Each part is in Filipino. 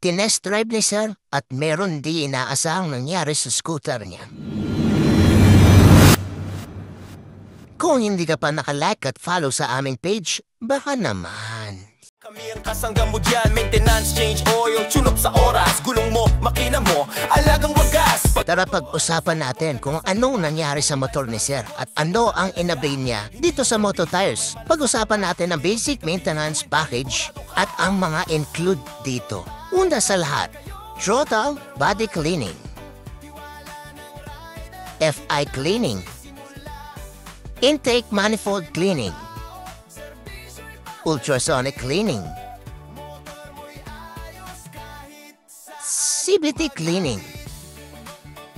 tinest drive ni Sir at meron di inaasahang nangyari sa scooter niya. Kung hindi ka pa nakalike at follow sa aming page, baka naman. Kami ang kasangga mo dyan, maintenance, change oil, tune-up sa oras, gulong mo, makina mo, alagang wagas. Tara pag-usapan natin kung anong nangyari sa motor ni Sir at ano ang inabay niya dito sa Moto Tires. Pag-usapan natin ang basic maintenance package at ang mga include dito. Una sa lahat, throttle body cleaning, FI cleaning, intake manifold cleaning, ultrasonic cleaning, CVT cleaning,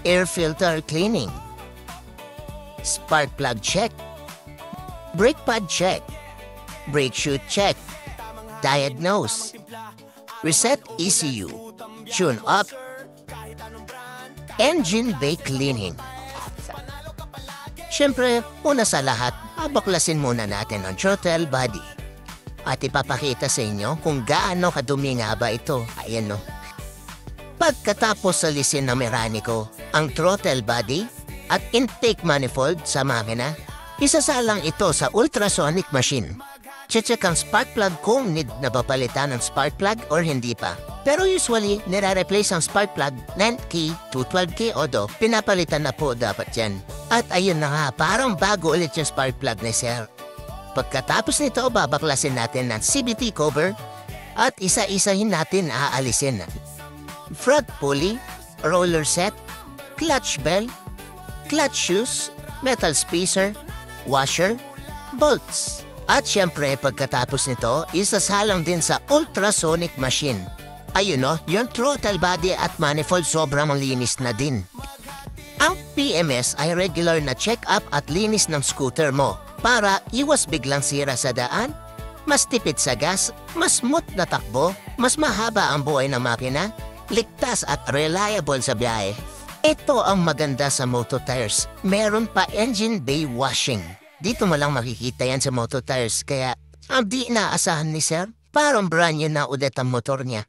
air filter cleaning, spark plug check, brake pad check, brake shoe check, diagnose, reset ECU, tune up, engine bay cleaning. Siyempre, una sa lahat, baklasin muna natin ang throttle body. At ipapakita sa inyo kung gaano kadumi nga ba ito. Ayan no. Pagkatapos alisin ng mekaniko ang throttle body at intake manifold sa makina, isasalang ito sa ultrasonic machine. Check ang spark plug kung need na papalitan ng spark plug or hindi pa. Pero usually, nire-replace ang spark plug 9K to 12K odo. Pinapalitan na po dapat yan. At ayun na nga, parang bago ulit yung spark plug ni Sir. Pagkatapos nito, babaklasin natin ng CVT cover at isa-isahin natin aalisin. Front pulley, roller set, clutch bell, clutch shoes, metal spacer, washer, bolts. At syempre, pagkatapos nito, isasalang din sa ultrasonic machine. Ayun no, yung throttle body at manifold sobrang linis na din. Ang PMS ay regular na check-up at linis ng scooter mo para iwas biglang sira sa daan, mas tipid sa gas, mas smooth na takbo, mas mahaba ang buhay ng makina, ligtas at reliable sa biyahe. Ito ang maganda sa Moto Tires. Meron pa engine bay washing. Dito mo lang makikita yan sa Moto Tires kaya ang di inaasahan ni Sir, parang brand new na ulit ang motor niya.